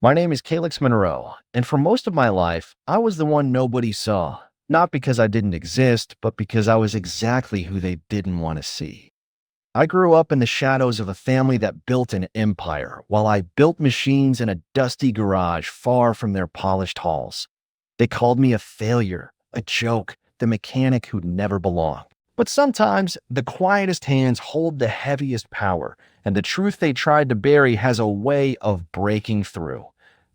My name is Calix Monroe, and for most of my life, I was the one nobody saw. Not because I didn't exist, but because I was exactly who they didn't want to see. I grew up in the shadows of a family that built an empire, while I built machines in a dusty garage far from their polished halls. They called me a failure, a joke, the mechanic who'd never belonged. But sometimes the quietest hands hold the heaviest power, and the truth they tried to bury has a way of breaking through.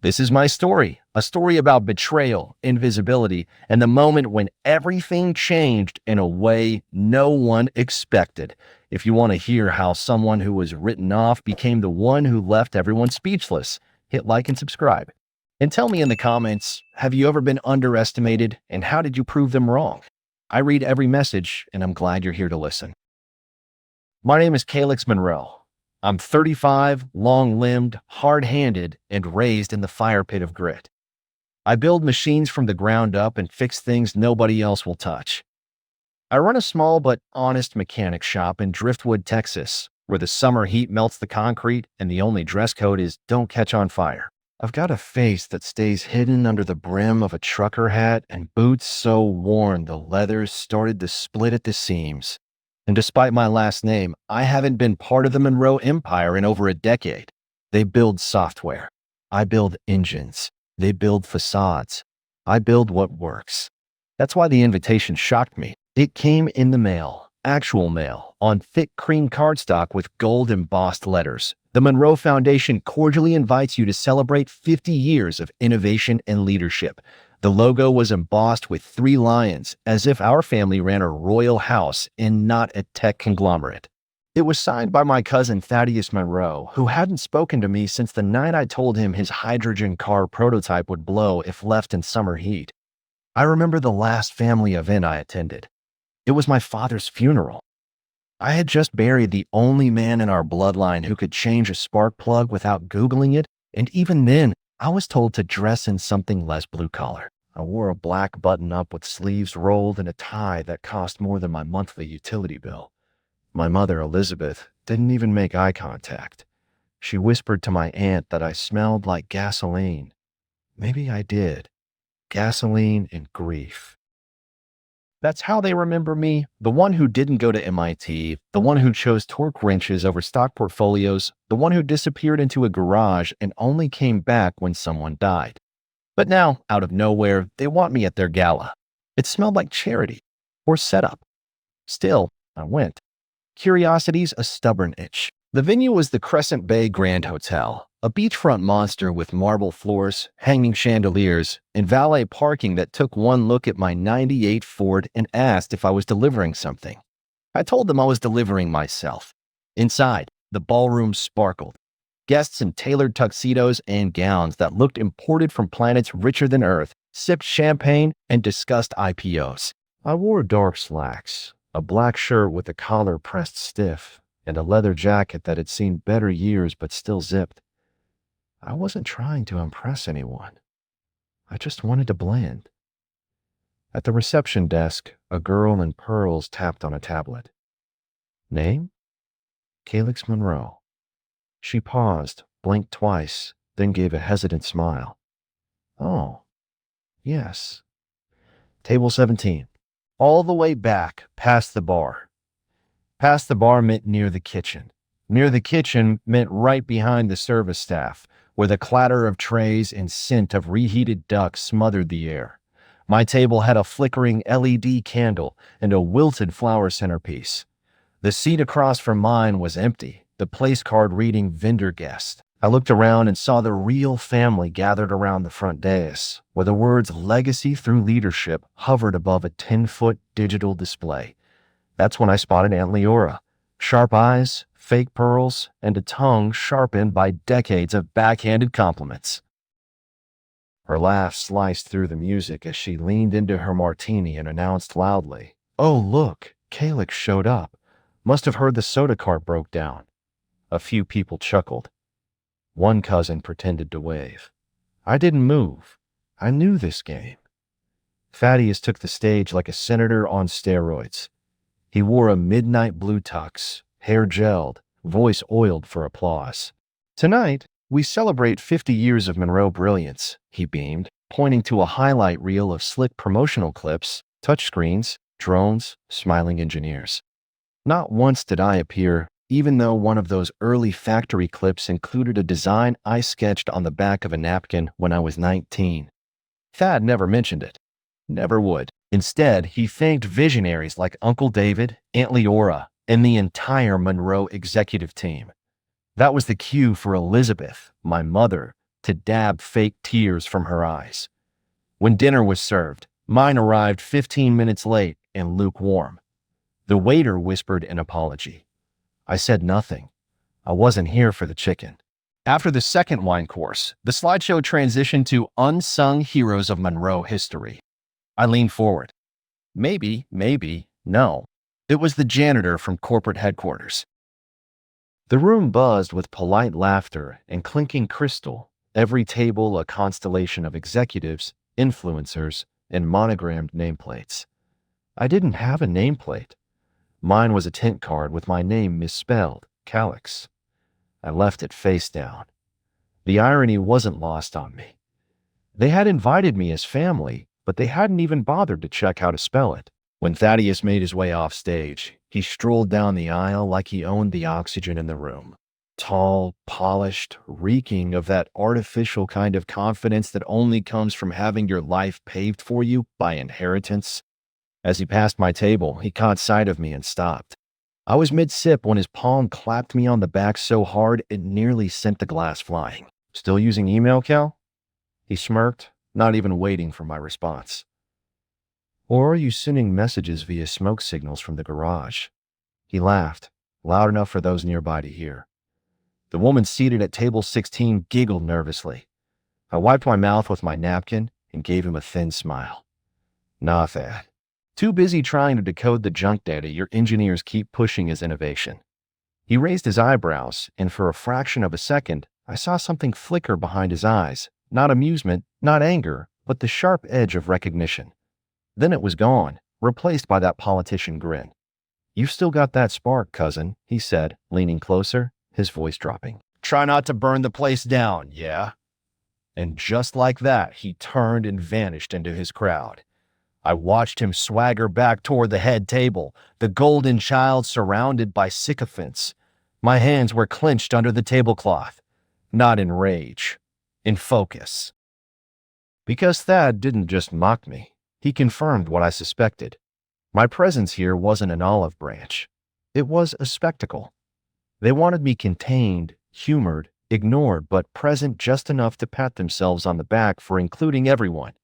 This is my story, a story about betrayal, invisibility, and the moment when everything changed in a way no one expected. If you want to hear how someone who was written off became the one who left everyone speechless, hit like and subscribe. And tell me in the comments, have you ever been underestimated and how did you prove them wrong? I read every message and I'm glad you're here to listen. My name is Calix Monroe. I'm 35, long-limbed, hard-handed, and raised in the fire pit of grit. I build machines from the ground up and fix things nobody else will touch. I run a small but honest mechanic shop in Driftwood, Texas, where the summer heat melts the concrete and the only dress code is don't catch on fire. I've got a face that stays hidden under the brim of a trucker hat and boots so worn the leathers started to split at the seams. And despite my last name, I haven't been part of the Monroe Empire in over a decade. They build software. I build engines. They build facades. I build what works. That's why the invitation shocked me. It came in the mail, actual mail, on thick cream cardstock with gold embossed letters. The Monroe Foundation cordially invites you to celebrate 50 years of innovation and leadership. The logo was embossed with 3 lions, as if our family ran a royal house and not a tech conglomerate. It was signed by my cousin Thaddeus Monroe, who hadn't spoken to me since the night I told him his hydrogen car prototype would blow if left in summer heat. I remember the last family event I attended. It was my father's funeral. I had just buried the only man in our bloodline who could change a spark plug without Googling it, and even then, I was told to dress in something less blue-collar. I wore a black button-up with sleeves rolled and a tie that cost more than my monthly utility bill. My mother, Elizabeth, didn't even make eye contact. She whispered to my aunt that I smelled like gasoline. Maybe I did. Gasoline and grief. That's how they remember me, the one who didn't go to MIT, the one who chose torque wrenches over stock portfolios, the one who disappeared into a garage and only came back when someone died. But now, out of nowhere, they want me at their gala. It smelled like charity or setup. Still, I went. Curiosity's a stubborn itch. The venue was the Crescent Bay Grand Hotel, a beachfront monster with marble floors, hanging chandeliers, and valet parking that took one look at my '98 Ford and asked if I was delivering something. I told them I was delivering myself. Inside, the ballroom sparkled. Guests in tailored tuxedos and gowns that looked imported from planets richer than Earth sipped champagne and discussed IPOs. I wore dark slacks, a black shirt with the collar pressed stiff, and a leather jacket that had seen better years but still zipped. I wasn't trying to impress anyone. I just wanted to blend. At the reception desk, a girl in pearls tapped on a tablet. Name? Calix Monroe. She paused, blinked twice, then gave a hesitant smile. Oh, yes. Table 17. All the way back, past the bar. Past the bar meant near the kitchen. Near the kitchen meant right behind the service staff, where the clatter of trays and scent of reheated duck smothered the air. My table had a flickering LED candle and a wilted flower centerpiece. The seat across from mine was empty, the place card reading vendor guest. I looked around and saw the real family gathered around the front dais, where the words legacy through leadership hovered above a 10-foot digital display. That's when I spotted Aunt Leora. Sharp eyes, fake pearls, and a tongue sharpened by decades of backhanded compliments. Her laugh sliced through the music as she leaned into her martini and announced loudly, "Oh, look, Calix showed up. Must have heard the soda cart broke down." A few people chuckled. One cousin pretended to wave. I didn't move. I knew this game. Thaddeus took the stage like a senator on steroids. He wore a midnight blue tux, hair gelled, voice oiled for applause. Tonight, We celebrate 50 years of Monroe brilliance, he beamed, pointing to a highlight reel of slick promotional clips, touchscreens, drones, smiling engineers. Not once did I appear, even though one of those early factory clips included a design I sketched on the back of a napkin when I was 19. Thad never mentioned it. Never would. Instead, he thanked visionaries like Uncle David, Aunt Leora, and the entire Monroe executive team. That was the cue for Elizabeth, my mother, to dab fake tears from her eyes. When dinner was served, mine arrived 15 minutes late and lukewarm. The waiter whispered an apology. I said nothing. I wasn't here for the chicken. After the second wine course, the slideshow transitioned to unsung heroes of Monroe history. I leaned forward. Maybe, no. It was the janitor from corporate headquarters. The room buzzed with polite laughter and clinking crystal, every table a constellation of executives, influencers, and monogrammed nameplates. I didn't have a nameplate. Mine was a tent card with my name misspelled, Calix. I left it face down. The irony wasn't lost on me. They had invited me as family, but they hadn't even bothered to check how to spell it. When Thaddeus made his way off stage, he strolled down the aisle like he owned the oxygen in the room. Tall, polished, reeking of that artificial kind of confidence that only comes from having your life paved for you by inheritance. As he passed my table, he caught sight of me and stopped. I was mid-sip when his palm clapped me on the back so hard it nearly sent the glass flying. Still using email, Cal? He smirked, not even waiting for my response. Or are you sending messages via smoke signals from the garage? He laughed, loud enough for those nearby to hear. The woman seated at table 16 giggled nervously. I wiped my mouth with my napkin and gave him a thin smile. Nah, Thad. Too busy trying to decode the junk data your engineers keep pushing as innovation. He raised his eyebrows, and for a fraction of a second, I saw something flicker behind his eyes. Not amusement, not anger, but the sharp edge of recognition. Then it was gone, replaced by that politician grin. You've still got that spark, cousin, he said, leaning closer, his voice dropping. Try not to burn the place down, yeah? And just like that, he turned and vanished into his crowd. I watched him swagger back toward the head table, the golden child surrounded by sycophants. My hands were clenched under the tablecloth, not in rage, in focus. Because Thad didn't just mock me, he confirmed what I suspected. My presence here wasn't an olive branch. It was a spectacle. They wanted me contained, humored, ignored, but present just enough to pat themselves on the back for including everyone.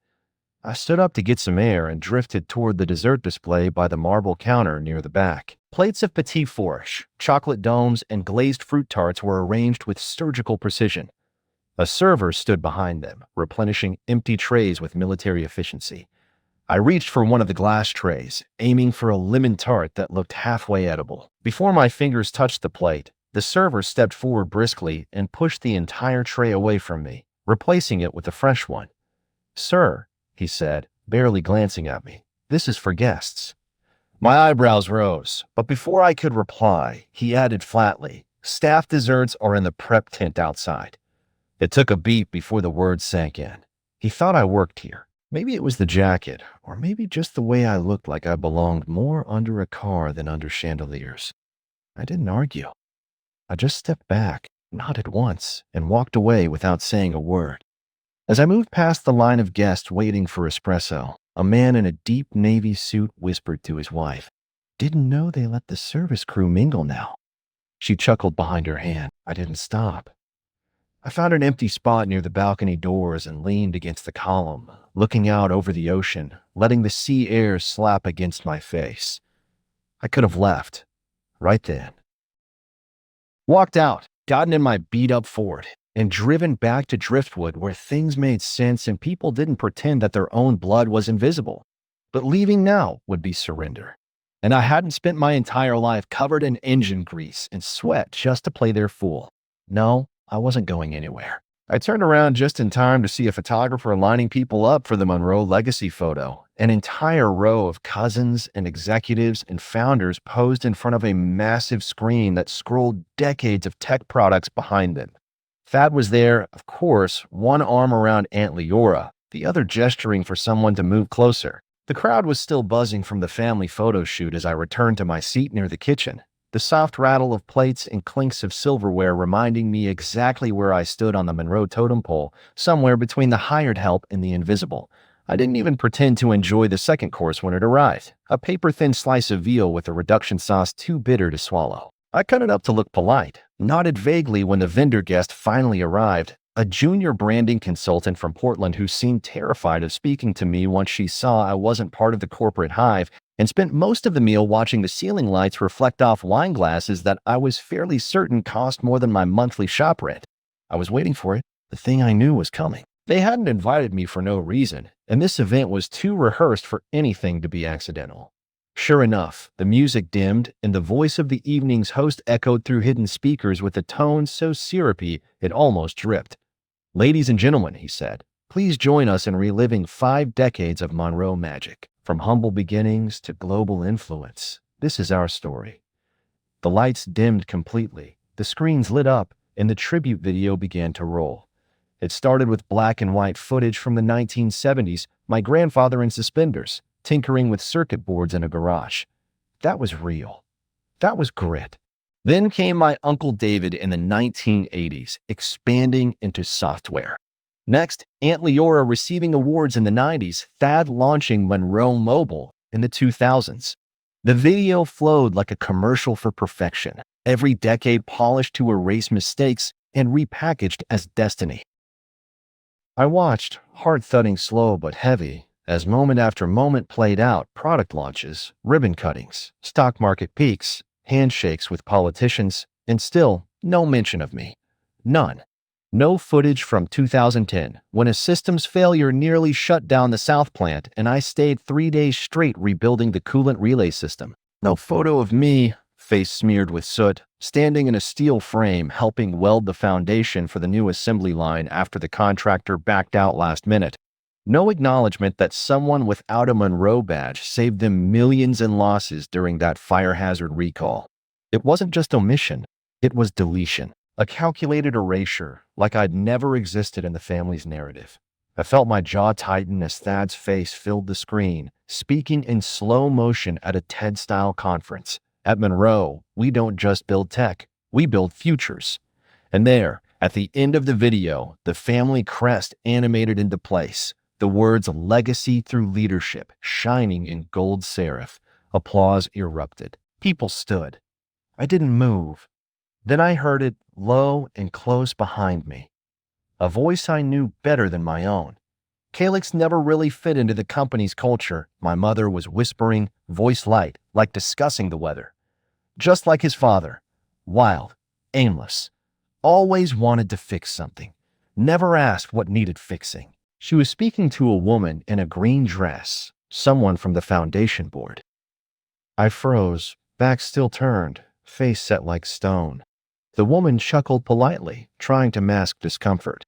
I stood up to get some air and drifted toward the dessert display by the marble counter near the back. Plates of petit fourche, chocolate domes, and glazed fruit tarts were arranged with surgical precision. A server stood behind them, replenishing empty trays with military efficiency. I reached for one of the glass trays, aiming for a lemon tart that looked halfway edible. Before my fingers touched the plate, the server stepped forward briskly and pushed the entire tray away from me, replacing it with a fresh one. Sir, he said, barely glancing at me, this is for guests. My eyebrows rose, but before I could reply, he added flatly, staff desserts are in the prep tent outside. It took a beat before the words sank in. He thought I worked here. Maybe it was the jacket, or maybe just the way I looked like I belonged more under a car than under chandeliers. I didn't argue. I just stepped back, nodded once, and walked away without saying a word. As I moved past the line of guests waiting for espresso, a man in a deep navy suit whispered to his wife, "Didn't know they let the service crew mingle now." She chuckled behind her hand. I didn't stop. I found an empty spot near the balcony doors and leaned against the column, looking out over the ocean, letting the sea air slap against my face. I could have left, right then. Walked out, gotten in my beat-up Ford, and driven back to Driftwood where things made sense and people didn't pretend that their own blood was invisible. But leaving now would be surrender. And I hadn't spent my entire life covered in engine grease and sweat just to play their fool. No, I wasn't going anywhere. I turned around just in time to see a photographer lining people up for the Monroe legacy photo. An entire row of cousins and executives and founders posed in front of a massive screen that scrolled decades of tech products behind them. Thad was there, of course, one arm around Aunt Leora, the other gesturing for someone to move closer. The crowd was still buzzing from the family photo shoot as I returned to my seat near the kitchen, the soft rattle of plates and clinks of silverware reminding me exactly where I stood on the Monroe totem pole, somewhere between the hired help and the invisible. I didn't even pretend to enjoy the second course when it arrived, a paper-thin slice of veal with a reduction sauce too bitter to swallow. I cut it up to look polite, nodded vaguely when the vendor guest finally arrived, a junior branding consultant from Portland who seemed terrified of speaking to me once she saw I wasn't part of the corporate hive, and spent most of the meal watching the ceiling lights reflect off wine glasses that I was fairly certain cost more than my monthly shop rent. I was waiting for it. The thing I knew was coming. They hadn't invited me for no reason, and this event was too rehearsed for anything to be accidental. Sure enough, the music dimmed, and the voice of the evening's host echoed through hidden speakers with a tone so syrupy it almost dripped. "Ladies and gentlemen," he said, "please join us in reliving 5 decades of Monroe magic. From humble beginnings to global influence, this is our story." The lights dimmed completely, the screens lit up, and the tribute video began to roll. It started with black and white footage from the 1970s, my grandfather in suspenders, tinkering with circuit boards in a garage. That was real. That was grit. Then came my Uncle David in the 1980s, expanding into software. Next, Aunt Leora receiving awards in the 90s, Thad launching Monroe Mobile in the 2000s. The video flowed like a commercial for perfection, every decade polished to erase mistakes and repackaged as destiny. I watched, heart thudding slow but heavy, as moment after moment played out, product launches, ribbon cuttings, stock market peaks, handshakes with politicians, and still no mention of me. None. No footage from 2010, when a systems failure nearly shut down the South plant and I stayed 3 days straight rebuilding the coolant relay system. No photo of me, face smeared with soot, standing in a steel frame helping weld the foundation for the new assembly line after the contractor backed out last minute. No acknowledgement that someone without a Monroe badge saved them millions in losses during that fire hazard recall. It wasn't just omission, it was deletion. A calculated erasure, like I'd never existed in the family's narrative. I felt my jaw tighten as Thad's face filled the screen, speaking in slow motion at a TED-style conference. At Monroe, we don't just build tech, we build futures. And there, at the end of the video, the family crest animated into place, the words "legacy through leadership" shining in gold serif. Applause erupted. People stood. I didn't move. Then I heard it low and close behind me. A voice I knew better than my own. Calix never really fit into the company's culture. My mother was whispering, voice light, like discussing the weather. Just like his father. Wild, aimless. Always wanted to fix something. Never asked what needed fixing. She was speaking to a woman in a green dress, someone from the foundation board. I froze, back still turned, face set like stone. The woman chuckled politely, trying to mask discomfort.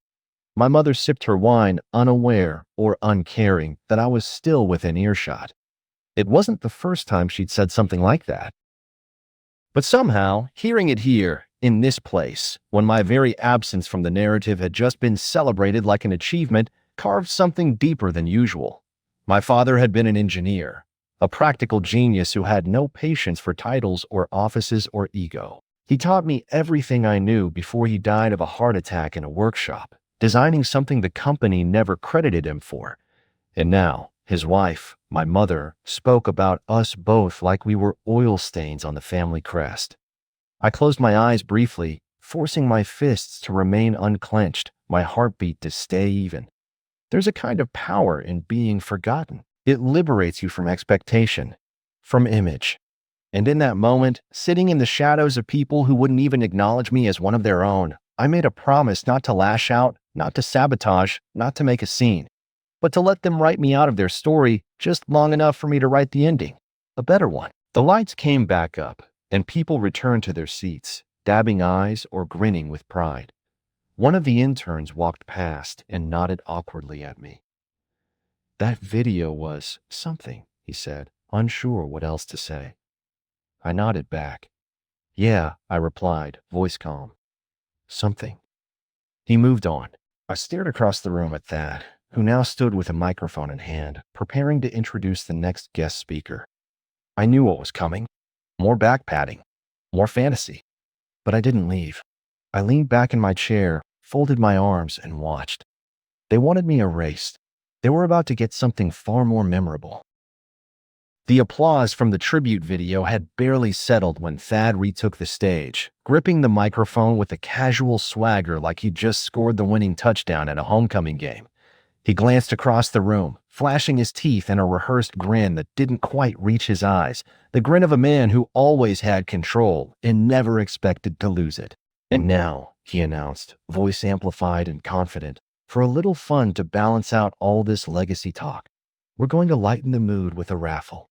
My mother sipped her wine, unaware or uncaring that I was still within earshot. It wasn't the first time she'd said something like that. But somehow, hearing it here, in this place, when my very absence from the narrative had just been celebrated like an achievement, carved something deeper than usual. My father had been an engineer, a practical genius who had no patience for titles or offices or ego. He taught me everything I knew before he died of a heart attack in a workshop, designing something the company never credited him for. And now, his wife, my mother, spoke about us both like we were oil stains on the family crest. I closed my eyes briefly, forcing my fists to remain unclenched, my heartbeat to stay even. There's a kind of power in being forgotten. It liberates you from expectation, from image. And in that moment, sitting in the shadows of people who wouldn't even acknowledge me as one of their own, I made a promise not to lash out, not to sabotage, not to make a scene, but to let them write me out of their story just long enough for me to write the ending, a better one. The lights came back up, and people returned to their seats, dabbing eyes or grinning with pride. One of the interns walked past and nodded awkwardly at me. "That video was something," he said, unsure what else to say. I nodded back. "Yeah," I replied, voice calm. "Something." He moved on. I stared across the room at Thad, who now stood with a microphone in hand, preparing to introduce the next guest speaker. I knew what was coming. More back patting, more fantasy. But I didn't leave. I leaned back in my chair, folded my arms, and watched. They wanted me erased. They were about to get something far more memorable. The applause from the tribute video had barely settled when Thad retook the stage, gripping the microphone with a casual swagger like he'd just scored the winning touchdown at a homecoming game. He glanced across the room, flashing his teeth in a rehearsed grin that didn't quite reach his eyes, the grin of a man who always had control and never expected to lose it. "And now," he announced, voice amplified and confident, "for a little fun to balance out all this legacy talk, we're going to lighten the mood with a raffle.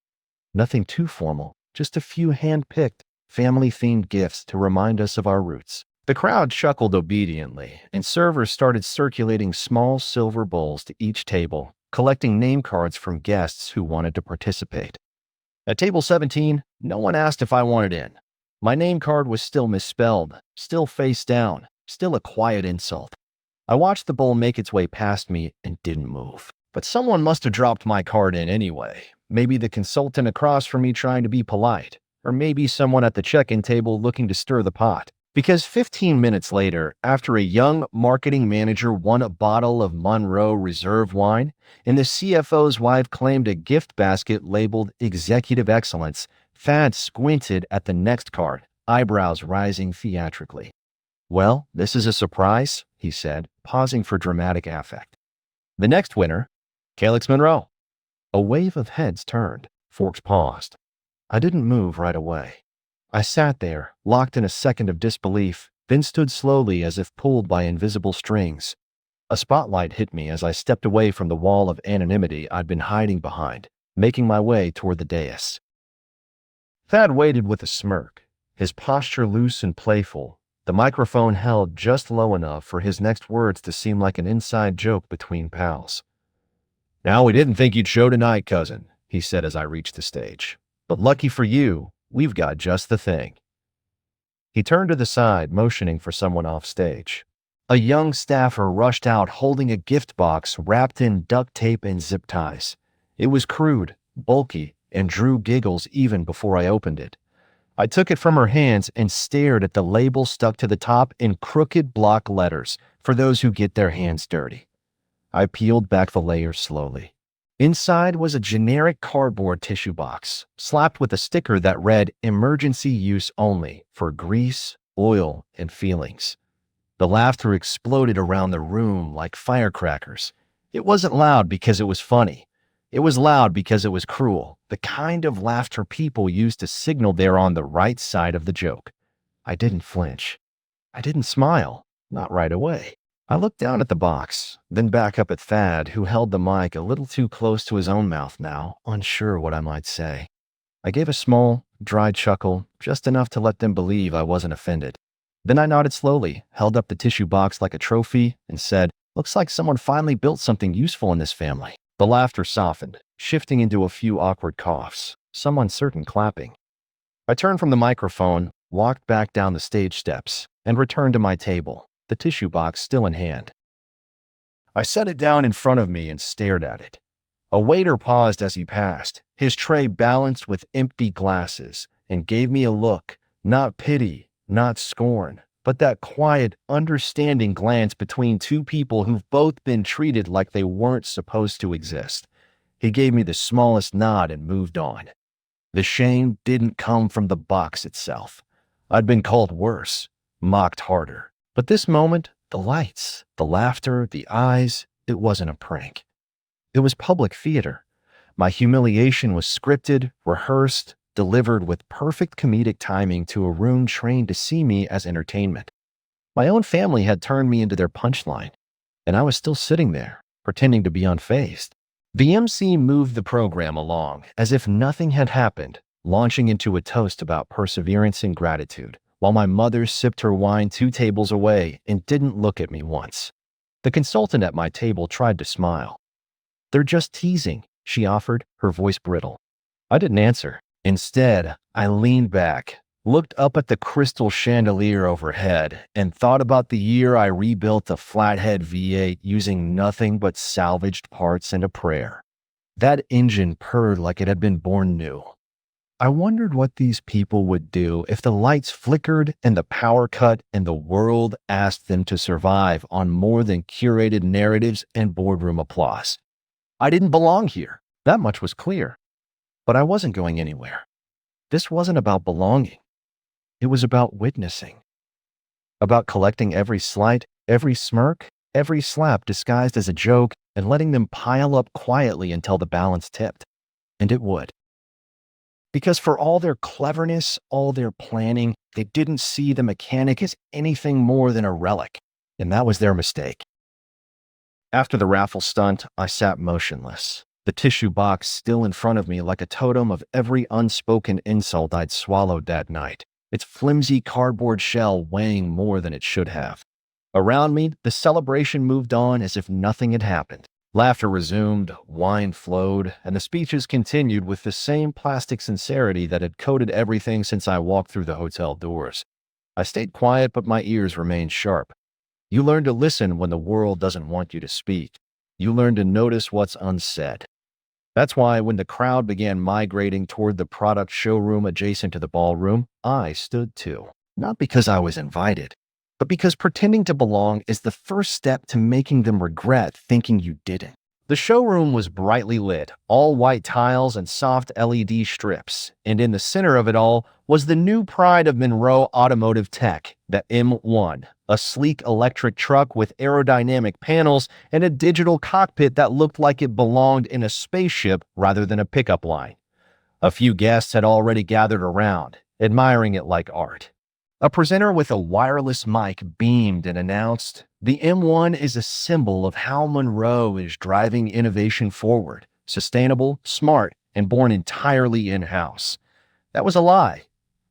Nothing too formal, just a few hand-picked, family-themed gifts to remind us of our roots." The crowd chuckled obediently, and servers started circulating small silver bowls to each table, collecting name cards from guests who wanted to participate. At table 17, no one asked if I wanted in. My name card was still misspelled, still face down, still a quiet insult. I watched the bowl make its way past me and didn't move. But someone must have dropped my card in anyway. Maybe the consultant across from me trying to be polite, or maybe someone at the check-in table looking to stir the pot. Because 15 minutes later, after a young marketing manager won a bottle of Monroe Reserve wine, and the CFO's wife claimed a gift basket labeled Executive Excellence, Thad squinted at the next card, eyebrows rising theatrically. "Well, this is a surprise," he said, pausing for dramatic affect. "The next winner, Calyx Monroe." A wave of heads turned. Forks paused. I didn't move right away. I sat there, locked in a second of disbelief, then stood slowly as if pulled by invisible strings. A spotlight hit me as I stepped away from the wall of anonymity I'd been hiding behind, making my way toward the dais. Thad waited with a smirk, his posture loose and playful, the microphone held just low enough for his next words to seem like an inside joke between pals. "Now, we didn't think you'd show tonight, cousin," he said as I reached the stage. "But lucky for you, we've got just the thing." He turned to the side, motioning for someone off stage. A young staffer rushed out holding a gift box wrapped in duct tape and zip ties. It was crude, bulky, and drew giggles even before I opened it. I took it from her hands and stared at the label stuck to the top in crooked block letters for those who get their hands dirty. I peeled back the layers slowly. Inside was a generic cardboard tissue box, slapped with a sticker that read "Emergency use only" for grease, oil, and feelings. The laughter exploded around the room like firecrackers. It wasn't loud because it was funny. It was loud because it was cruel, the kind of laughter people use to signal they're on the right side of the joke. I didn't flinch. I didn't smile, not right away. I looked down at the box, then back up at Thad, who held the mic a little too close to his own mouth now, unsure what I might say. I gave a small, dry chuckle, just enough to let them believe I wasn't offended. Then I nodded slowly, held up the tissue box like a trophy, and said, "Looks like someone finally built something useful in this family." The laughter softened, shifting into a few awkward coughs, some uncertain clapping. I turned from the microphone, walked back down the stage steps, and returned to my table, the tissue box still in hand. I set it down in front of me and stared at it. A waiter paused as he passed, his tray balanced with empty glasses, and gave me a look, not pity, not scorn, but that quiet, understanding glance between two people who've both been treated like they weren't supposed to exist. He gave me the smallest nod and moved on. The shame didn't come from the box itself. I'd been called worse, mocked harder. But this moment, the lights, the laughter, the eyes, it wasn't a prank. It was public theater. My humiliation was scripted, rehearsed, delivered with perfect comedic timing to a room trained to see me as entertainment. My own family had turned me into their punchline, and I was still sitting there, pretending to be unfazed. The MC moved the program along as if nothing had happened, launching into a toast about perseverance and gratitude, while my mother sipped her wine 2 tables away and didn't look at me once. The consultant at my table tried to smile. "They're just teasing," she offered, her voice brittle. I didn't answer. Instead, I leaned back, looked up at the crystal chandelier overhead, and thought about the year I rebuilt a flathead V8 using nothing but salvaged parts and a prayer. That engine purred like it had been born new. I wondered what these people would do if the lights flickered and the power cut and the world asked them to survive on more than curated narratives and boardroom applause. I didn't belong here. That much was clear. But I wasn't going anywhere. This wasn't about belonging. It was about witnessing. About collecting every slight, every smirk, every slap disguised as a joke and letting them pile up quietly until the balance tipped. And it would. Because for all their cleverness, all their planning, they didn't see the mechanic as anything more than a relic. And that was their mistake. After the raffle stunt, I sat motionless, the tissue box still in front of me like a totem of every unspoken insult I'd swallowed that night, its flimsy cardboard shell weighing more than it should have. Around me, the celebration moved on as if nothing had happened. Laughter resumed, wine flowed, and the speeches continued with the same plastic sincerity that had coated everything since I walked through the hotel doors. I stayed quiet, but my ears remained sharp. You learn to listen when the world doesn't want you to speak. You learn to notice what's unsaid. That's why when the crowd began migrating toward the product showroom adjacent to the ballroom, I stood too. Not because I was invited, but because pretending to belong is the first step to making them regret thinking you didn't. The showroom was brightly lit, all white tiles and soft LED strips, and in the center of it all was the new pride of Monroe Automotive Tech, the M1, a sleek electric truck with aerodynamic panels and a digital cockpit that looked like it belonged in a spaceship rather than a pickup line. A few guests had already gathered around, admiring it like art. A presenter with a wireless mic beamed and announced, "The M1 is a symbol of how Monroe is driving innovation forward, sustainable, smart, and born entirely in-house." That was a lie,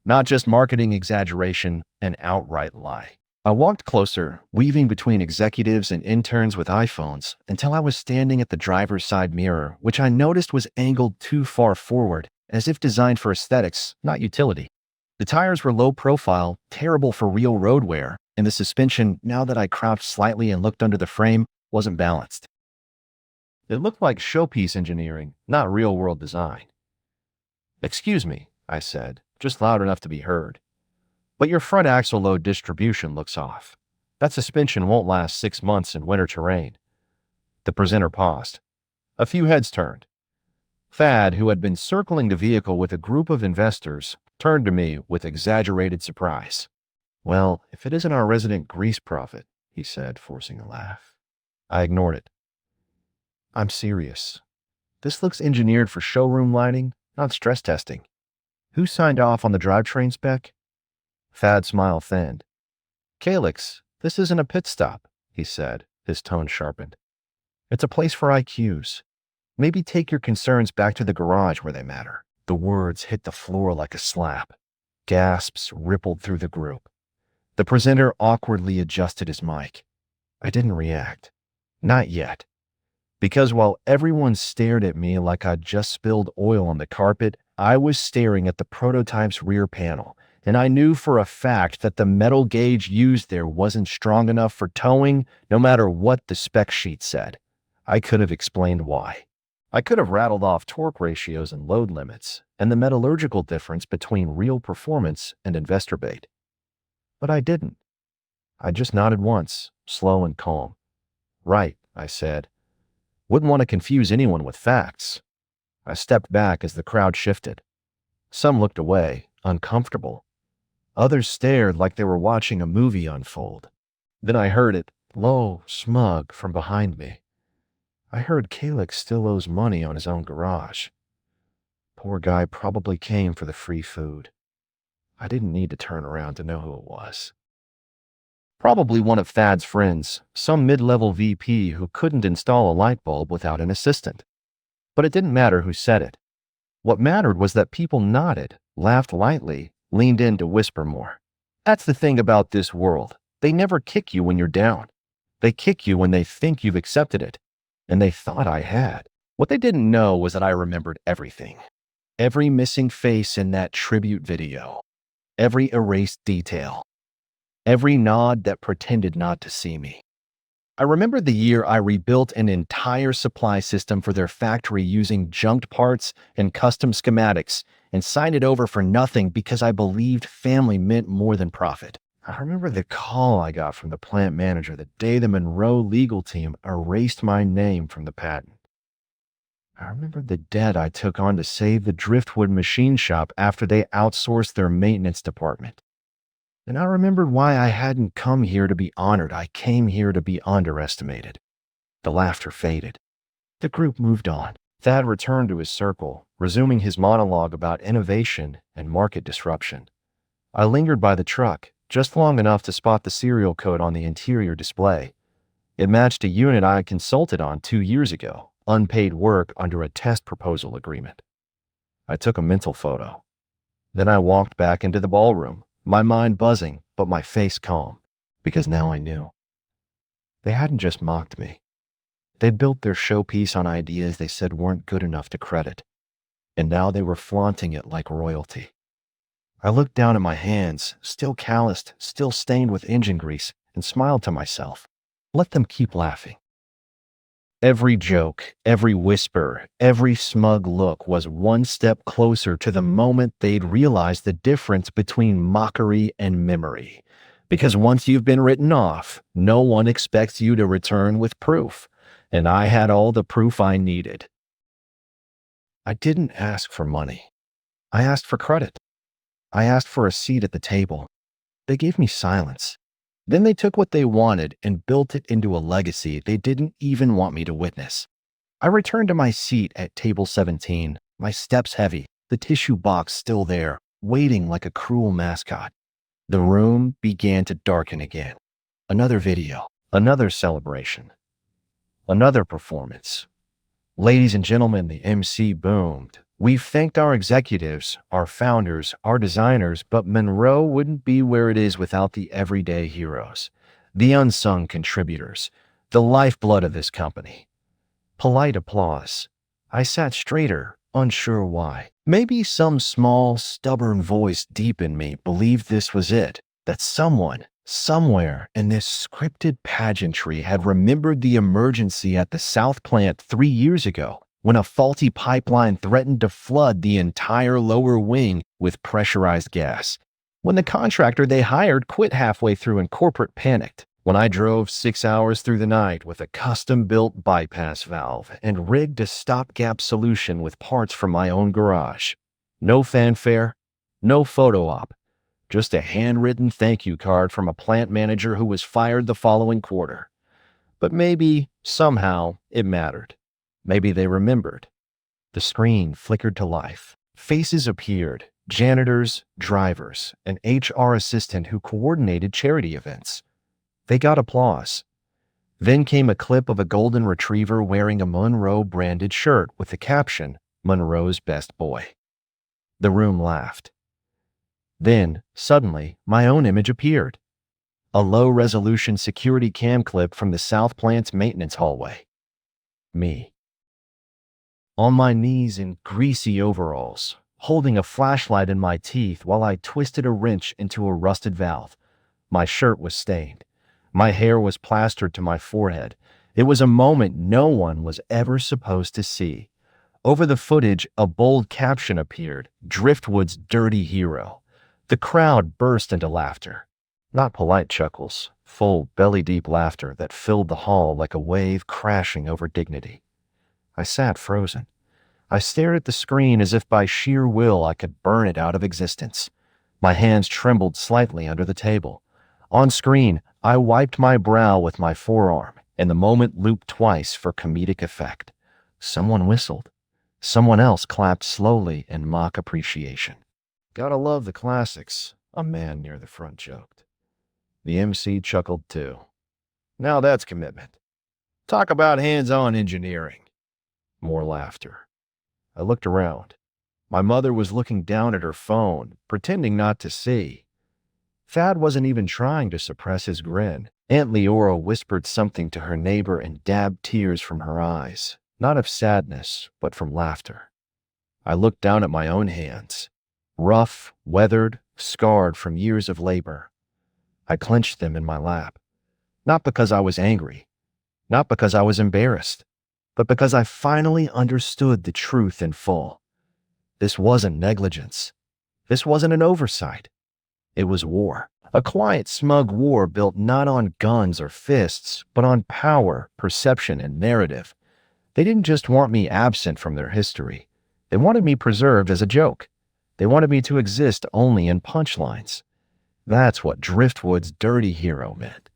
not just marketing exaggeration, an outright lie. I walked closer, weaving between executives and interns with iPhones, until I was standing at the driver's side mirror, which I noticed was angled too far forward, as if designed for aesthetics, not utility. The tires were low profile, terrible for real road wear, and the suspension, now that I crouched slightly and looked under the frame, wasn't balanced. It looked like showpiece engineering, not real-world design. "Excuse me," I said, just loud enough to be heard, "but your front axle load distribution looks off. That suspension won't last 6 months in winter terrain." The presenter paused. A few heads turned. Thad, who had been circling the vehicle with a group of investors, turned to me with exaggerated surprise. "Well, if it isn't our resident grease prophet," he said, forcing a laugh. I ignored it. "I'm serious. This looks engineered for showroom lighting, not stress testing. Who signed off on the drivetrain spec?" Thad's smile thinned. "Calyx, this isn't a pit stop," he said, his tone sharpened. "It's a place for IQs. Maybe take your concerns back to the garage where they matter." The words hit the floor like a slap. Gasps rippled through the group. The presenter awkwardly adjusted his mic. I didn't react. Not yet. Because while everyone stared at me like I'd just spilled oil on the carpet, I was staring at the prototype's rear panel, and I knew for a fact that the metal gauge used there wasn't strong enough for towing, no matter what the spec sheet said. I could have explained why. I could have rattled off torque ratios and load limits, and the metallurgical difference between real performance and investor bait. But I didn't. I just nodded once, slow and calm. "Right," I said. "Wouldn't want to confuse anyone with facts." I stepped back as the crowd shifted. Some looked away, uncomfortable. Others stared like they were watching a movie unfold. Then I heard it, low, smug, from behind me. I heard Calyx still owes money on his own garage. Poor guy probably came for the free food. I didn't need to turn around to know who it was. Probably one of Thad's friends, some mid-level VP who couldn't install a light bulb without an assistant. But it didn't matter who said it. What mattered was that people nodded, laughed lightly, leaned in to whisper more. That's the thing about this world. They never kick you when you're down. They kick you when they think you've accepted it. And they thought I had. What they didn't know was that I remembered everything. Every missing face in that tribute video. every erased detail, every nod that pretended not to see me. I remember the year I rebuilt an entire supply system for their factory using junked parts and custom schematics and signed it over for nothing because I believed family meant more than profit. I remember the call I got from the plant manager the day the Monroe legal team erased my name from the patent. I remember the debt I took on to save the Driftwood machine shop after they outsourced their maintenance department. And I remembered why I hadn't come here to be honored. I came here to be underestimated. The laughter faded. The group moved on. Thad returned to his circle, resuming his monologue about innovation and market disruption. I lingered by the truck, just long enough to spot the serial code on the interior display. It matched a unit I had consulted on 2 years ago, unpaid work under a test proposal agreement. I took a mental photo. Then I walked back into the ballroom, my mind buzzing, but my face calm, because now I knew. They hadn't just mocked me. They'd built their showpiece on ideas they said weren't good enough to credit, and now they were flaunting it like royalty. I looked down at my hands, still calloused, still stained with engine grease, and smiled to myself. Let them keep laughing. Every joke, every whisper, every smug look was one step closer to the moment they'd realized the difference between mockery and memory. Because once you've been written off, no one expects you to return with proof. And I had all the proof I needed. I didn't ask for money. I asked for credit. I asked for a seat at the table. They gave me silence. Then they took what they wanted and built it into a legacy they didn't even want me to witness. I returned to my seat at table 17, my steps heavy, the tissue box still there, waiting like a cruel mascot. The room began to darken again. Another video, another celebration, another performance. Ladies and gentlemen, the MC boomed. We've thanked our executives, our founders, our designers, but Monroe wouldn't be where it is without the everyday heroes, the unsung contributors, the lifeblood of this company. Polite applause. I sat straighter, unsure why. Maybe some small, stubborn voice deep in me believed this was it, that someone, somewhere in this scripted pageantry had remembered the emergency at the South Plant 3 years ago, when a faulty pipeline threatened to flood the entire lower wing with pressurized gas. When the contractor they hired quit halfway through and corporate panicked. When I drove 6 hours through the night with a custom-built bypass valve and rigged a stopgap solution with parts from my own garage. No fanfare, no photo op, just a handwritten thank you card from a plant manager who was fired the following quarter. But maybe, somehow, it mattered. Maybe they remembered. The screen flickered to life. Faces appeared, janitors, drivers, an HR assistant who coordinated charity events. They got applause. Then came a clip of a golden retriever wearing a Monroe-branded shirt with the caption, "Monroe's Best Boy." The room laughed. Then, suddenly, my own image appeared. A low-resolution security cam clip from the South Plant's maintenance hallway. Me. On my knees in greasy overalls, holding a flashlight in my teeth while I twisted a wrench into a rusted valve. My shirt was stained. My hair was plastered to my forehead. It was a moment no one was ever supposed to see. Over the footage, a bold caption appeared, "Driftwood's dirty hero." The crowd burst into laughter. Not polite chuckles, full, belly-deep laughter that filled the hall like a wave crashing over dignity. I sat frozen. I stared at the screen as if by sheer will I could burn it out of existence. My hands trembled slightly under the table. On screen, I wiped my brow with my forearm, and the moment looped twice for comedic effect. Someone whistled. Someone else clapped slowly in mock appreciation. "Gotta love the classics," a man near the front joked. The MC chuckled too. "Now that's commitment. Talk about hands-on engineering." More laughter. I looked around. My mother was looking down at her phone, pretending not to see. Thad wasn't even trying to suppress his grin. Aunt Leora whispered something to her neighbor and dabbed tears from her eyes, not of sadness, but from laughter. I looked down at my own hands. Rough, weathered, scarred from years of labor. I clenched them in my lap, not because I was angry, not because I was embarrassed, but because I finally understood the truth in full. This wasn't negligence. This wasn't an oversight. It was war. A quiet, smug war built not on guns or fists, but on power, perception, and narrative. They didn't just want me absent from their history. They wanted me preserved as a joke. They wanted me to exist only in punchlines. That's what Driftwood's dirty hero meant.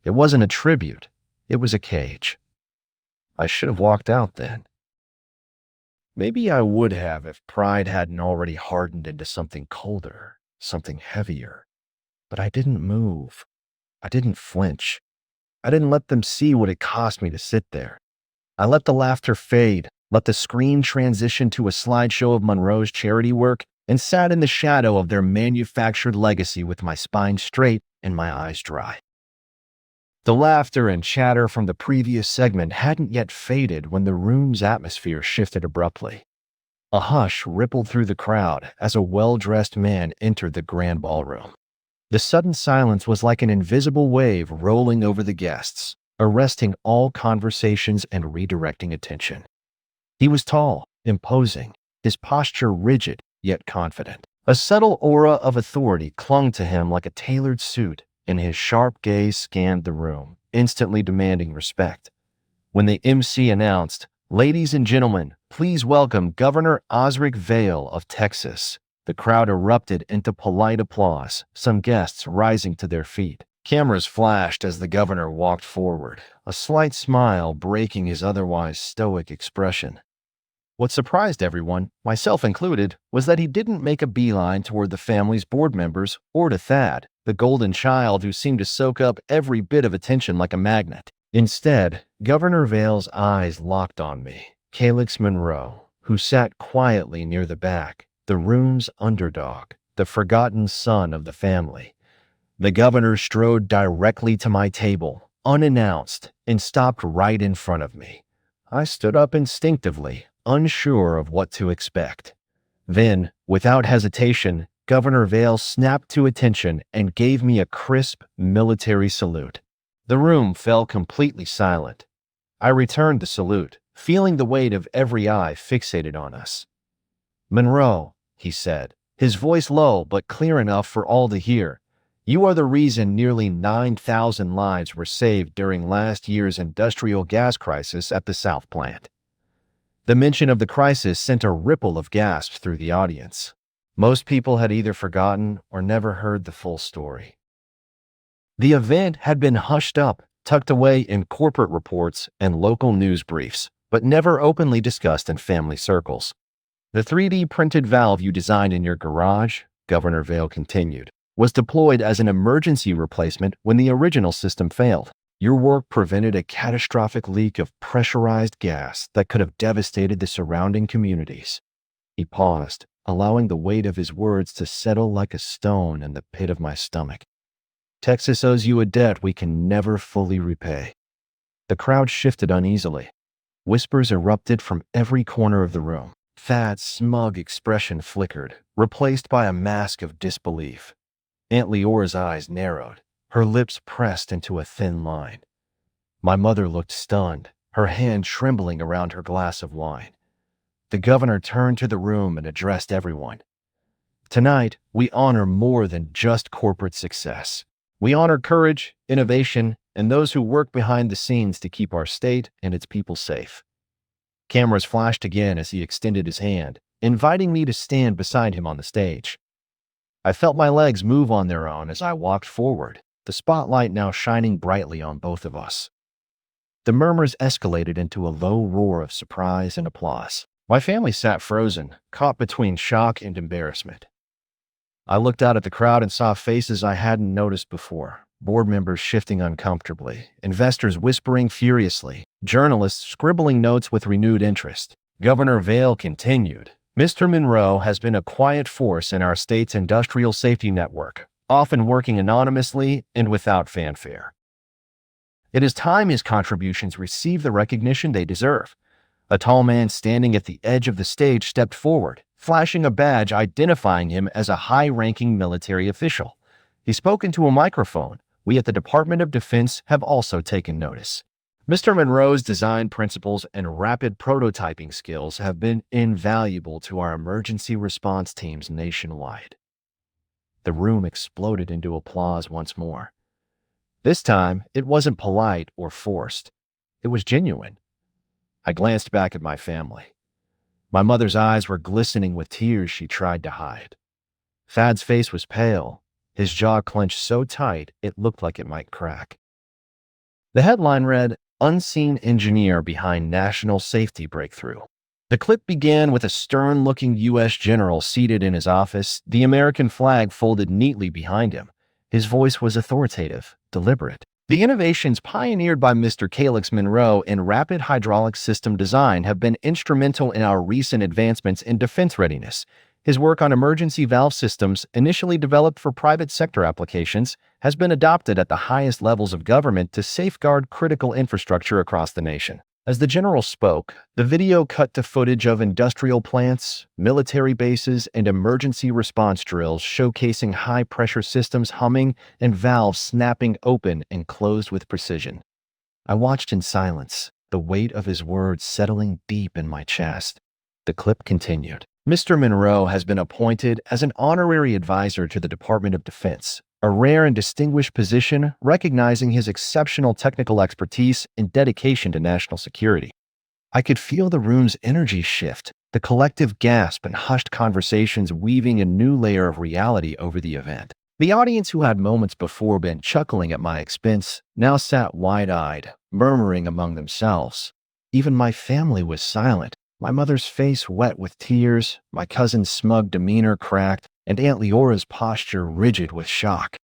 It wasn't a tribute. It was a cage. I should have walked out then. Maybe I would have if pride hadn't already hardened into something colder, something heavier. But I didn't move. I didn't flinch. I didn't let them see what it cost me to sit there. I let the laughter fade, let the screen transition to a slideshow of Monroe's charity work, and sat in the shadow of their manufactured legacy with my spine straight and my eyes dry. The laughter and chatter from the previous segment hadn't yet faded when the room's atmosphere shifted abruptly. A hush rippled through the crowd as a well-dressed man entered the grand ballroom. The sudden silence was like an invisible wave rolling over the guests, arresting all conversations and redirecting attention. He was tall, imposing, his posture rigid yet confident. A subtle aura of authority clung to him like a tailored suit, and his sharp gaze scanned the room, instantly demanding respect. When the MC announced, "Ladies and gentlemen, please welcome Governor Osric Vale of Texas," the crowd erupted into polite applause, some guests rising to their feet. Cameras flashed as the governor walked forward, a slight smile breaking his otherwise stoic expression. What surprised everyone, myself included, was that he didn't make a beeline toward the family's board members or to Thad, the golden child who seemed to soak up every bit of attention like a magnet. Instead, Governor Vale's eyes locked on me, Calix Monroe, who sat quietly near the back, the room's underdog, the forgotten son of the family. The governor strode directly to my table, unannounced, and stopped right in front of me. I stood up instinctively, unsure of what to expect. Then, without hesitation, Governor Vale snapped to attention and gave me a crisp military salute. The room fell completely silent. I returned the salute, feeling the weight of every eye fixated on us. "Monroe," he said, his voice low but clear enough for all to hear, "you are the reason nearly 9,000 lives were saved during last year's industrial gas crisis at the South Plant." The mention of the crisis sent a ripple of gasps through the audience. Most people had either forgotten or never heard the full story. The event had been hushed up, tucked away in corporate reports and local news briefs, but never openly discussed in family circles. "The 3D printed valve you designed in your garage," Governor Vale continued, "was deployed as an emergency replacement when the original system failed. Your work prevented a catastrophic leak of pressurized gas that could have devastated the surrounding communities." He paused, allowing the weight of his words to settle like a stone in the pit of my stomach. "Texas owes you a debt we can never fully repay." The crowd shifted uneasily. Whispers erupted from every corner of the room. Thad's smug expression flickered, replaced by a mask of disbelief. Aunt Leora's eyes narrowed, her lips pressed into a thin line. My mother looked stunned, her hand trembling around her glass of wine. The governor turned to the room and addressed everyone. "Tonight, we honor more than just corporate success. We honor courage, innovation, and those who work behind the scenes to keep our state and its people safe." Cameras flashed again as he extended his hand, inviting me to stand beside him on the stage. I felt my legs move on their own as I walked forward, the spotlight now shining brightly on both of us. The murmurs escalated into a low roar of surprise and applause. My family sat frozen, caught between shock and embarrassment. I looked out at the crowd and saw faces I hadn't noticed before. Board members shifting uncomfortably, investors whispering furiously, journalists scribbling notes with renewed interest. Governor Vale continued, "Mr. Monroe has been a quiet force in our state's industrial safety network, often working anonymously and without fanfare. It is time his contributions receive the recognition they deserve." A tall man standing at the edge of the stage stepped forward, flashing a badge identifying him as a high-ranking military official. He spoke into a microphone. We at the Department of Defense have also taken notice. Mr. Monroe's design principles and rapid prototyping skills have been invaluable to our emergency response teams nationwide. The room exploded into applause once more. This time, it wasn't polite or forced. It was genuine. I glanced back at my family. My mother's eyes were glistening with tears she tried to hide. Thad's face was pale, his jaw clenched so tight it looked like it might crack. The headline read, "Unseen Engineer Behind National Safety Breakthrough." The clip began with a stern-looking U.S. general seated in his office, the American flag folded neatly behind him. His voice was authoritative, deliberate. The innovations pioneered by Mr. Calyx Monroe in rapid hydraulic system design have been instrumental in our recent advancements in defense readiness. His work on emergency valve systems, initially developed for private sector applications, has been adopted at the highest levels of government to safeguard critical infrastructure across the nation. As the general spoke, the video cut to footage of industrial plants, military bases, and emergency response drills showcasing high-pressure systems humming and valves snapping open and closed with precision. I watched in silence, the weight of his words settling deep in my chest. The clip continued. Mr. Monroe has been appointed as an honorary advisor to the Department of Defense, a rare and distinguished position recognizing his exceptional technical expertise and dedication to national security. I could feel the room's energy shift, the collective gasp and hushed conversations weaving a new layer of reality over the event. The audience, who had moments before been chuckling at my expense, now sat wide-eyed, murmuring among themselves. Even my family was silent, my mother's face wet with tears, my cousin's smug demeanor cracked, and Aunt Leora's posture rigid with shock.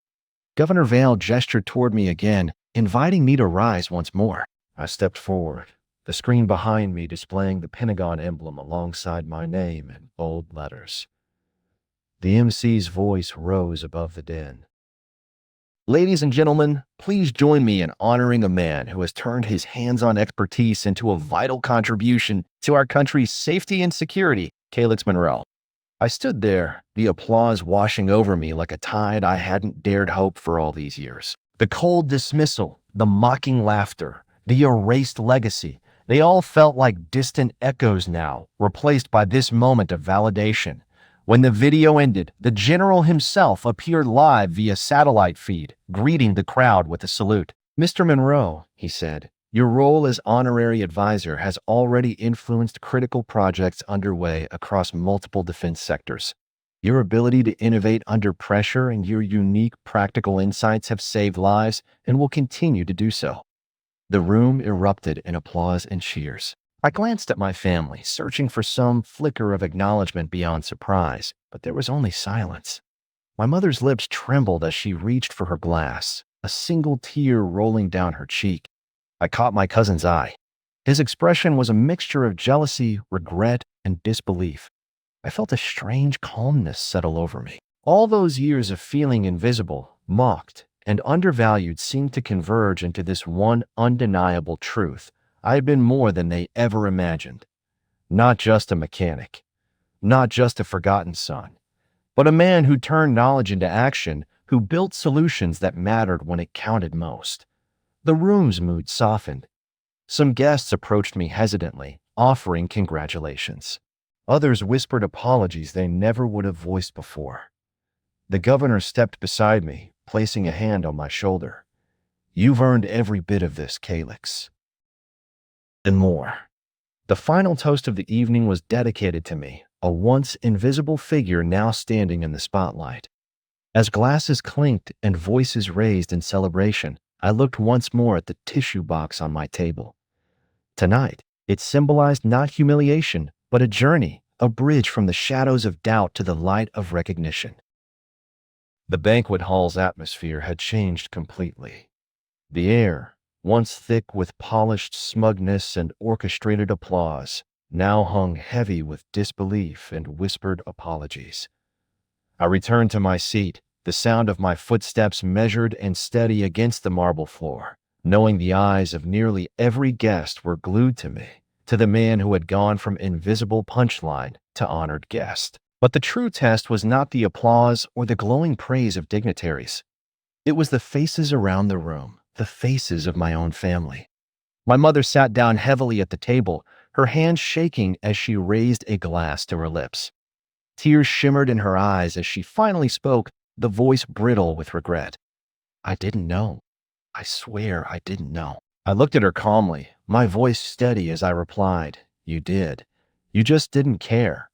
Governor Vail gestured toward me again, inviting me to rise once more. I stepped forward, the screen behind me displaying the Pentagon emblem alongside my name in bold letters. The MC's voice rose above the din. Ladies and gentlemen, please join me in honoring a man who has turned his hands-on expertise into a vital contribution to our country's safety and security, Calyx Monroe. I stood there, the applause washing over me like a tide I hadn't dared hope for all these years. The cold dismissal, the mocking laughter, the erased legacy, they all felt like distant echoes now, replaced by this moment of validation. When the video ended, the general himself appeared live via satellite feed, greeting the crowd with a salute. "Mr. Monroe," he said, "your role as honorary advisor has already influenced critical projects underway across multiple defense sectors. Your ability to innovate under pressure and your unique practical insights have saved lives and will continue to do so." The room erupted in applause and cheers. I glanced at my family, searching for some flicker of acknowledgement beyond surprise, but there was only silence. My mother's lips trembled as she reached for her glass, a single tear rolling down her cheek. I caught my cousin's eye. His expression was a mixture of jealousy, regret, and disbelief. I felt a strange calmness settle over me. All those years of feeling invisible, mocked, and undervalued seemed to converge into this one undeniable truth. I had been more than they ever imagined. Not just a mechanic, not just a forgotten son, but a man who turned knowledge into action, who built solutions that mattered when it counted most. The room's mood softened. Some guests approached me hesitantly, offering congratulations. Others whispered apologies they never would have voiced before. The governor stepped beside me, placing a hand on my shoulder. "You've earned every bit of this, Calyx." And more. The final toast of the evening was dedicated to me, a once invisible figure now standing in the spotlight. As glasses clinked and voices raised in celebration, I looked once more at the tissue box on my table. Tonight, it symbolized not humiliation, but a journey, a bridge from the shadows of doubt to the light of recognition. The banquet hall's atmosphere had changed completely. The air, once thick with polished smugness and orchestrated applause, now hung heavy with disbelief and whispered apologies. I returned to my seat, the sound of my footsteps measured and steady against the marble floor, knowing the eyes of nearly every guest were glued to me, to the man who had gone from invisible punchline to honored guest. But the true test was not the applause or the glowing praise of dignitaries. It was the faces around the room, the faces of my own family. My mother sat down heavily at the table, her hands shaking as she raised a glass to her lips. Tears shimmered in her eyes as she finally spoke, the voice brittle with regret. I didn't know. I swear I didn't know. I looked at her calmly, my voice steady as I replied, You did. You just didn't care.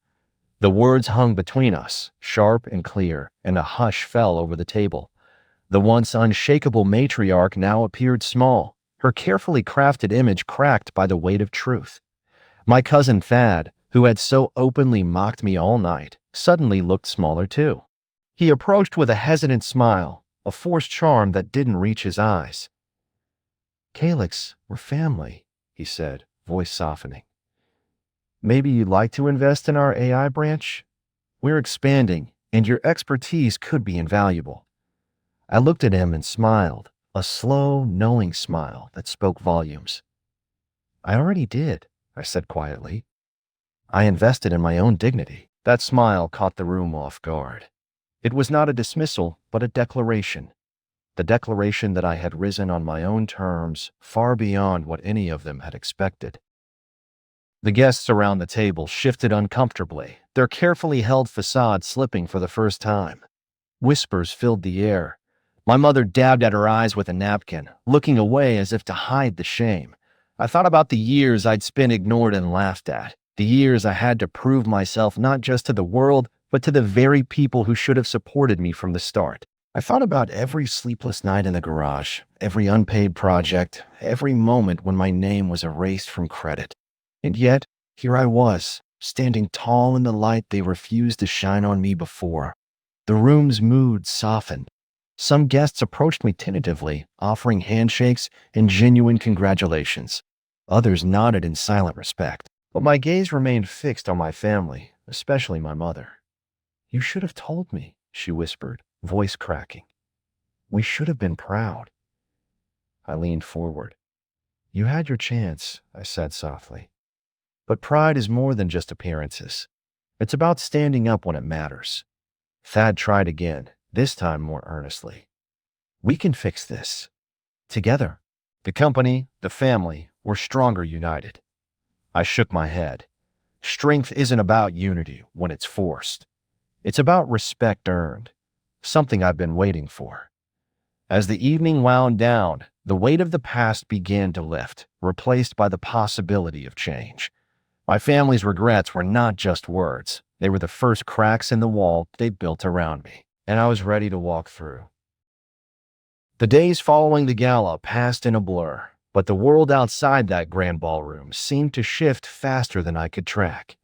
The words hung between us, sharp and clear, and a hush fell over the table. The once unshakable matriarch now appeared small, her carefully crafted image cracked by the weight of truth. My cousin Thad, who had so openly mocked me all night, suddenly looked smaller too. He approached with a hesitant smile, a forced charm that didn't reach his eyes. Calyx, we're family, he said, voice softening. Maybe you'd like to invest in our AI branch? We're expanding, and your expertise could be invaluable. I looked at him and smiled, a slow, knowing smile that spoke volumes. I already did, I said quietly. I invested in my own dignity. That smile caught the room off guard. It was not a dismissal, but a declaration. The declaration that I had risen on my own terms, far beyond what any of them had expected. The guests around the table shifted uncomfortably, their carefully held facade slipping for the first time. Whispers filled the air. My mother dabbed at her eyes with a napkin, looking away as if to hide the shame. I thought about the years I'd spent ignored and laughed at, the years I had to prove myself not just to the world, but to the very people who should have supported me from the start. I thought about every sleepless night in the garage, every unpaid project, every moment when my name was erased from credit. And yet, here I was, standing tall in the light they refused to shine on me before. The room's mood softened. Some guests approached me tentatively, offering handshakes and genuine congratulations. Others nodded in silent respect. But my gaze remained fixed on my family, especially my mother. You should have told me, she whispered, voice cracking. We should have been proud. I leaned forward. You had your chance, I said softly. But pride is more than just appearances. It's about standing up when it matters. Thad tried again, this time more earnestly. We can fix this. Together. The company, the family, we're stronger united. I shook my head. Strength isn't about unity when it's forced. It's about respect earned, something I've been waiting for. As the evening wound down, the weight of the past began to lift, replaced by the possibility of change. My family's regrets were not just words. They were the first cracks in the wall they built around me, and I was ready to walk through. The days following the gala passed in a blur, but the world outside that grand ballroom seemed to shift faster than I could track.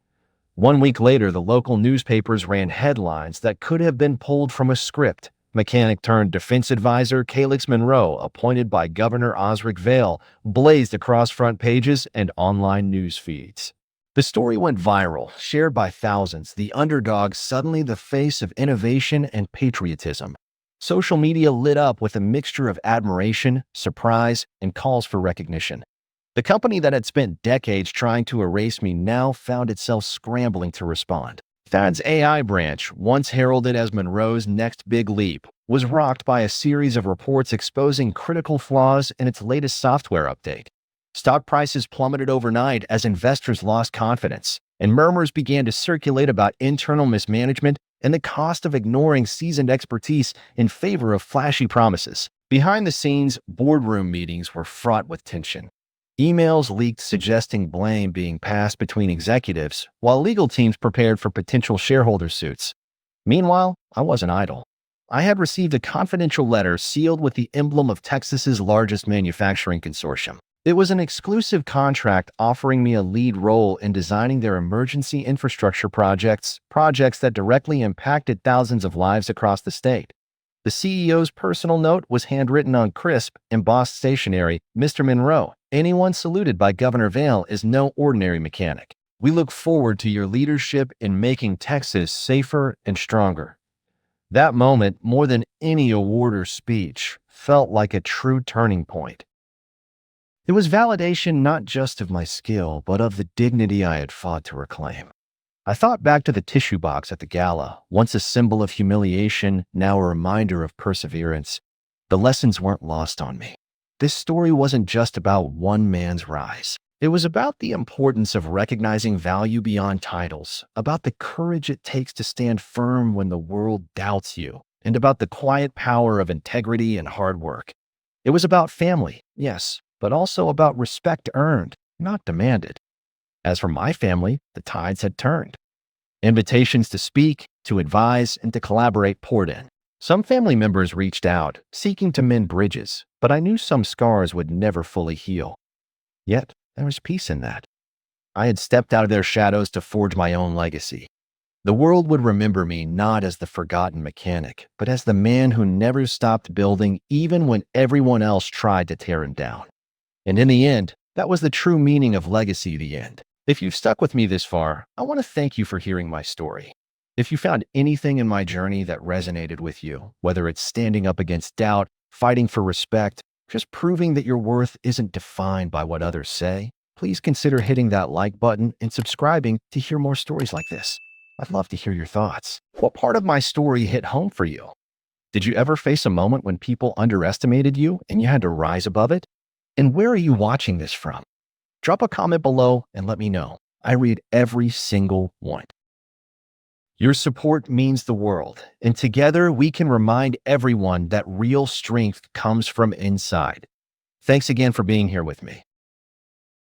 1 week later, the local newspapers ran headlines that could have been pulled from a script. Mechanic turned defense advisor Calyx Monroe, appointed by Governor Osric Vale, blazed across front pages and online news feeds. The story went viral, shared by thousands, the underdog suddenly the face of innovation and patriotism. Social media lit up with a mixture of admiration, surprise, and calls for recognition. The company that had spent decades trying to erase me now found itself scrambling to respond. Thad's AI branch, once heralded as Monroe's next big leap, was rocked by a series of reports exposing critical flaws in its latest software update. Stock prices plummeted overnight as investors lost confidence, and murmurs began to circulate about internal mismanagement and the cost of ignoring seasoned expertise in favor of flashy promises. Behind the scenes, boardroom meetings were fraught with tension. Emails leaked suggesting blame being passed between executives, while legal teams prepared for potential shareholder suits. Meanwhile, I wasn't idle. I had received a confidential letter sealed with the emblem of Texas's largest manufacturing consortium. It was an exclusive contract offering me a lead role in designing their emergency infrastructure projects that directly impacted thousands of lives across the state. The CEO's personal note was handwritten on crisp, embossed stationery. Mr. Monroe, anyone saluted by Governor Vale is no ordinary mechanic. We look forward to your leadership in making Texas safer and stronger. That moment, more than any award or speech, felt like a true turning point. It was validation not just of my skill, but of the dignity I had fought to reclaim. I thought back to the tissue box at the gala, once a symbol of humiliation, now a reminder of perseverance. The lessons weren't lost on me. This story wasn't just about one man's rise. It was about the importance of recognizing value beyond titles, about the courage it takes to stand firm when the world doubts you, and about the quiet power of integrity and hard work. It was about family, yes, but also about respect earned, not demanded. As for my family, the tides had turned. Invitations to speak, to advise, and to collaborate poured in. Some family members reached out, seeking to mend bridges, but I knew some scars would never fully heal. Yet, there was peace in that. I had stepped out of their shadows to forge my own legacy. The world would remember me not as the forgotten mechanic, but as the man who never stopped building even when everyone else tried to tear him down. And in the end, that was the true meaning of legacy, the end. If you've stuck with me this far, I want to thank you for hearing my story. If you found anything in my journey that resonated with you, whether it's standing up against doubt, fighting for respect, just proving that your worth isn't defined by what others say, please consider hitting that like button and subscribing to hear more stories like this. I'd love to hear your thoughts. What part of my story hit home for you? Did you ever face a moment when people underestimated you and you had to rise above it? And where are you watching this from? Drop a comment below and let me know. I read every single one. Your support means the world, and together we can remind everyone that real strength comes from inside. Thanks again for being here with me.